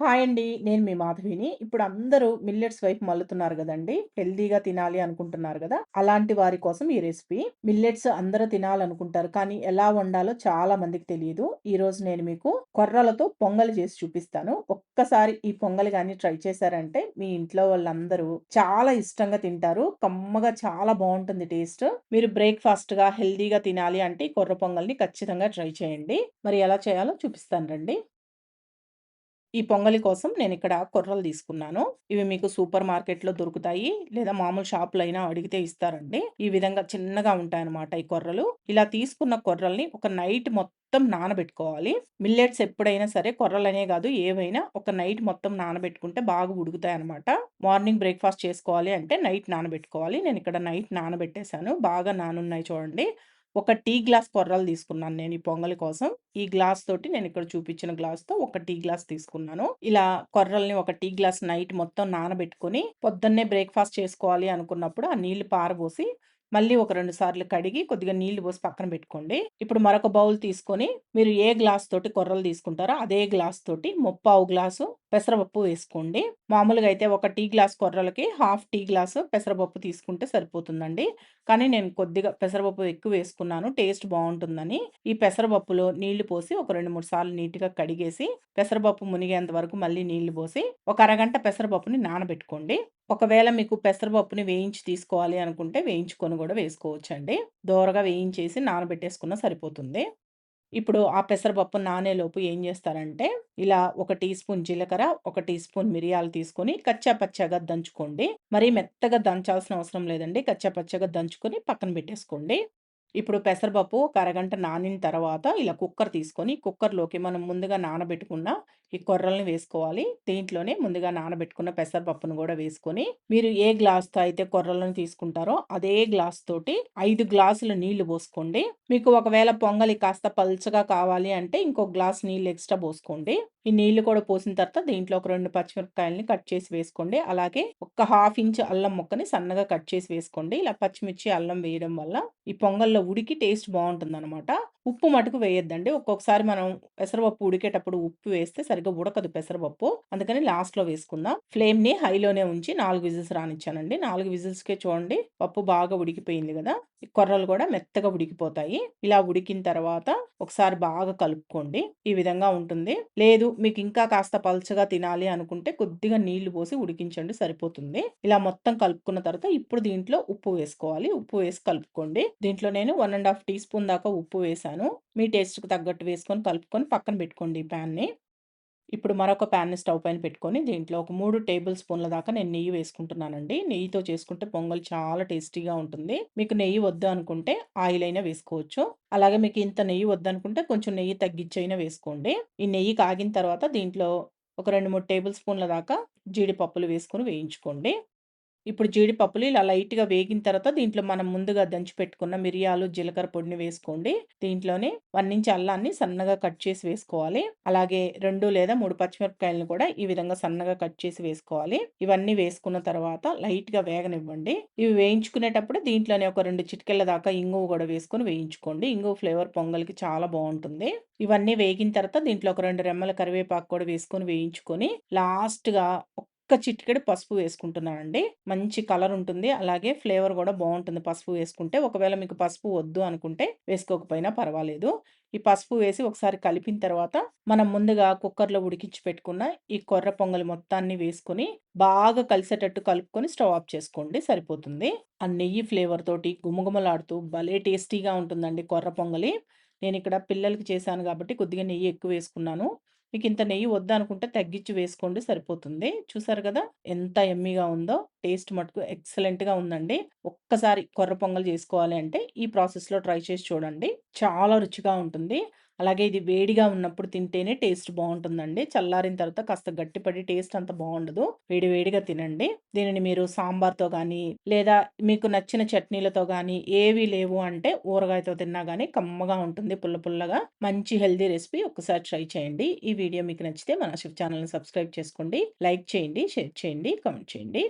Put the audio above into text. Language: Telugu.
హాయ్ అండి. నేను మీ మాధవిని. ఇప్పుడు అందరూ మిల్లెట్స్ వైపు మళ్ళుతున్నారు గదండీ! హెల్తీగా తినాలి అనుకుంటున్నారు గదా! అలాంటి వారి కోసం ఈ రెసిపీ. మిల్లెట్స్ అందరూ తినాలనుకుంటారు. కానీ ఎలా వండాలో చాలా మందికి తెలీదు. ఈరోజు నేను మీకు కొర్రలతో పొంగలి చేసి చూపిస్తాను. ఒక్కసారి ఈ పొంగలి గాని ట్రై చేశారంటే మీ ఇంట్లో వాళ్ళందరూ చాలా ఇష్టంగా తింటారు. కమ్మగా చాలా బావుంటుంది టేస్ట్. మీరు బ్రేక్‌ఫాస్ట్‌గా హెల్తీగా తినాలి అంటే ఈ కొర్ర పొంగల్ని ఖచ్చితంగా ట్రై చేయండి. మరి ఎలా చేయాలో చూపిస్తాను రండి. ఈ పొంగలి కోసం నేనిక్కడ కొర్రలు తీసుకున్నాను. ఇవి మీకు సూపర్ మార్కెట్‌లో దొరుకుతాయి. లేదా మామూలు షాప్‌లో అయినా అడిగితే ఇస్తారండి. ఈ విధంగా చిన్నగా ఉంటాయన్నమాట ఈ కొర్రలు. ఇలా తీసుకున్న కొర్రల్ని ఒక నైట్ మొత్తం నానబెట్టుకోవాలి. మిల్లెట్స్ ఎప్పుడైనా సరే కొర్రలనే గాదు ఏవైనా ఒక నైట్ మొత్తం నానబెట్టుకుంటే బాగా ఉడుకుతాయన్నమాట. మార్నింగ్ బ్రేక్‌ఫాస్ట్ చేసుకోవాలి అంటే నైట్ నానబెట్టుకోవాలి. నేనిక్కడ నైట్ నానబెట్టేసాను. బాగా నానున్నాయి చూడండి. ఒక టీ గ్లాస్ కొర్రలు తీసుకున్నాను నేను ఈ పొంగలి కోసం. ఈ గ్లాస్ తోటి నేనిక్కడ చూపించిన గ్లాస్‌తో ఒక టీ గ్లాస్ తీసుకున్నాను. ఇలా కొర్రల్ని ఒక టీ గ్లాస్ నైట్ మొత్తం నానబెట్టుకొని, పొద్దున్నే బ్రేక్‌ఫాస్ట్ చేసుకోవాలి అనుకున్నప్పుడు ఆ నీళ్లు పారబోసి, మళ్ళీ ఒక 2 సార్లు కడిగి కొద్దిగా నీళ్లు పోసి పక్కన పెట్టుకోండి. ఇప్పుడు మరొక బౌల్ తీసుకొని, మీరు ఏ గ్లాస్ తోటి కొర్రలు తీసుకుంటారో అదే గ్లాస్ తోటి ముప్పావు గ్లాసు పెసరపప్పు వేసుకోండి. మామూలుగా అయితే ఒక టీ గ్లాస్ కొర్రలకి హాఫ్ టీ గ్లాసు పెసరపప్పు తీసుకుంటే సరిపోతుందండి. కానీ నేను కొద్దిగా పెసరపప్పు ఎక్కువ వేసుకున్నాను. టేస్ట్ బావుంటుందని. ఈ పెసరపప్పులో నీళ్లు పోసి ఒక 2, 3 సార్లు నీట్‌గా కడిగేసి, పెసరపప్పు మునిగేంత వరకు మళ్ళీ నీళ్లు పోసి, ఒక అరగంట పెసరపప్పుని నానబెట్టుకోండి. ఒకవేళ మీకు పెసరపప్పుని వేయించి తీసుకోవాలి అనుకుంటే వేయించుకొని గూడా వేసుకోవచ్చండి. దోరగా వేయించేసి నానబెట్టేసుకున్నా సరిపోతుంది. ఇప్పుడు ఆ పెసరపప్పు నానేలోపు ఏం జేస్తారంటే, ఇలా ఒక టీ స్పూన్ జీలకర్ర, ఒక టీ స్పూన్ మిరియాలు తీసుకొని కచ్చా పచ్చాగా దంచుకోండి. మరీ మెత్తగా దంచాల్సిన అవసరం లేదండి. కచ్చా పచ్చాగా దంచుకొని పక్కన పెట్టేసుకోండి. ఇప్పుడు పెసరపప్పు ఒక అరగంట నానిన తర్వాత ఇలా కుక్కర్ తీసుకొని, కుక్కర్‌లోకి మనం ముందుగా నానబెట్టుకున్న ఈ కొర్రల్ని వేసుకోవాలి. దీంట్లోనే ముందుగా నానబెట్టుకున్న పెసరపప్పును గూడా వేసుకొని, మీరు ఏ గ్లాస్‌తో అయితే కొర్రలను తీసుకుంటారో అదే గ్లాస్ తోటి 5 గ్లాసుల నీళ్లు పోసుకోండి. మీకు ఒకవేళ పొంగలి కాస్త పల్చగా కావాలి అంటే ఇంకో గ్లాస్ నీళ్ళు ఎక్స్‌ట్రా పోసుకోండి. ఈ నీళ్లు కూడా పోసిన తర్వాత దీంట్లో ఒక 2 పచ్చిమిరపకాయలని కట్ చేసి వేసుకోండి. అలాగే ఒక హాఫ్ ఇంచ్ అల్లం ముక్కని సన్నగా కట్ చేసి వేసుకోండి. ఇలా పచ్చిమిర్చి, అల్లం వేయడం వల్ల ఈ పొంగల్‌లో ఉడికి టేస్ట్ బావుంటుందనమాట. ఉప్పు మటుకు వేయొద్దండి. ఒక్కొక్కసారి మనం పెసరపప్పు ఉడికేటప్పుడు ఉప్పు వేస్తే సరిగ్గా ఉడకదు పెసరపప్పు. అందుకని లాస్ట్‌లో వేసుకుందాం. ఫ్లేమ్‌ని హైలోనే ఉంచి 4 విజిల్స్ రానిచ్చానండి. 4 విజిల్స్‌కే చూడండి పప్పు బాగా ఉడికిపోయింది గదా! ఈ కొర్రలు కూడా మెత్తగా ఉడికిపోతాయి. ఇలా ఉడికిన తర్వాత ఒకసారి బాగా కలుపుకోండి. ఈ విధంగా ఉంటుంది. లేదు మీకింకా కాస్త పల్చగా తినాలి అనుకుంటే కొద్దిగా నీళ్లు పోసి ఉడికించండి సరిపోతుంది. ఇలా మొత్తం కలుపుకున్న తర్వాత ఇప్పుడు దీంట్లో ఉప్పు వేసుకోవాలి. ఉప్పు వేసి కలుపుకోండి. దీంట్లో నేను 1 ½ టీ స్పూన్ దాకా ఉప్పు వేశాను. మీ టేస్ట్‌కి తగ్గట్టు వేసుకొని కలుపుకొని పక్కన పెట్టుకోండి ఈ పాన్‌ని. ఇప్పుడు మరొక పాన్‌ని స్టవ్ పైన పెట్టుకొని దీంట్లో ఒక 3 టేబుల్ స్పూన్ల దాకా నేను నెయ్యి వేసుకుంటున్నానండి. నెయ్యితో చేసుకుంటే పొంగల్ చాలా టేస్టీగా ఉంటుంది. మీకు నెయ్యి వద్దు అనుకుంటే ఆయిల్ అయినా వేసుకోవచ్చు. అలాగే మీకు ఇంత నెయ్యి వద్దనుకుంటే కొంచెం నెయ్యి తగ్గిచ్చైనా వేసుకోండి. ఈ నెయ్యి కాగిన తర్వాత దీంట్లో ఒక 2, 3 టేబుల్ స్పూన్ల దాకా జీడిపప్పులు వేసుకొని వేయించుకోండి. ఇప్పుడు జీడిపప్పులు ఇలా లైట్‌గా వేగిన తర్వాత దీంట్లో మనం ముందుగా దంచి పెట్టుకున్న మిరియాలు, జీలకర్ర పొడిని వేసుకోండి. దీంట్లోనే 1 ఇంచ్ అల్లాన్ని సన్నగా కట్ చేసి వేసుకోవాలి. అలాగే 2 లేదా 3 పచ్చిమిరపకాయలను కూడా ఈ విధంగా సన్నగా కట్ చేసి వేసుకోవాలి. ఇవన్నీ వేసుకున్న తర్వాత లైట్‌గా వేగనివ్వండి. ఇవి వేయించుకునేటప్పుడు దీంట్లోనే ఒక 2 చిటికెళ్ళ దాకా ఇంగువ గూడా వేసుకొని వేయించుకోండి. ఇంగువ ఫ్లేవర్ పొంగల్‌కి చాలా బావుంటుంది. ఇవన్నీ వేగిన తర్వాత దీంట్లో ఒక 2 రెమ్మల కరివేపాకు కూడా వేసుకొని వేయించుకొని లాస్ట్‌గా ఒక్క చిటికెడు పసుపు వేసుకుంటున్నానండి. మంచి కలర్ ఉంటుంది. అలాగే ఫ్లేవర్ గూడా బావుంటుంది పసుపు వేసుకుంటే. ఒకవేళ మీకు పసుపు వద్దు అనుకుంటే వేసుకోకపోయినా పర్వాలేదు. ఈ పసుపు వేసి ఒకసారి కలిపిన తర్వాత మనం ముందుగా కుక్కర్‌లో ఉడికించి పెట్టుకున్న ఈ కొర్ర పొంగలి మొత్తాన్ని వేసుకొని బాగా కలిసేటట్టు కలుపుకొని స్టవ్ ఆఫ్ చేసుకోండి సరిపోతుంది. ఆ నెయ్యి ఫ్లేవర్ తోటి గుమగుమలాడుతూ భలే టేస్టీగా ఉంటుందండి కొర్ర పొంగలి. నేనిక్కడ పిల్లలకి చేశాను గాబట్టి కొద్దిగా నెయ్యి ఎక్కువేసుకున్నాను. మీకింత నెయ్యి వద్దనుకుంటే తగ్గించి వేసుకోండి సరిపోతుంది. చూసారు గదా! ఎంత యమ్మీగా ఉందో. టేస్ట్ మటుకు ఎక్సలెంట్‌గా ఉందండి. ఒక్కసారి కొర్ర పొంగల్ జేసుకోవాలి అంటే ఈ ప్రాసెస్‌లో ట్రై చేసి చూడండి. చాలా రుచిగా ఉంటుంది. అలాగే ఇది వేడిగా ఉన్నప్పుడు తింటేనే టేస్ట్ బావుంటుందండి. చల్లారిన తర్వాత కాస్త గట్టిపడి టేస్ట్ అంత బావుండదు. వేడి వేడిగా తినండి. దీనిని మీరు సాంబార్‌తో గానీ, లేదా మీకు నచ్చిన చట్నీలతో గానీ, ఏవి లేవు అంటే ఊరగాయతో తిన్నా గానీ కమ్మగా ఉంటుంది పుల్ల పుల్లగా. మంచి హెల్తీ రెసిపీ ఒక్కసారి ట్రై చేయండి. ఈ వీడియో మీకు నచ్చితే మన ఛానెల్‌ని సబ్స్క్రైబ్ చేసుకోండి. లైక్ చేయండి, షేర్ చేయండి, కామెంట్ చేయండి.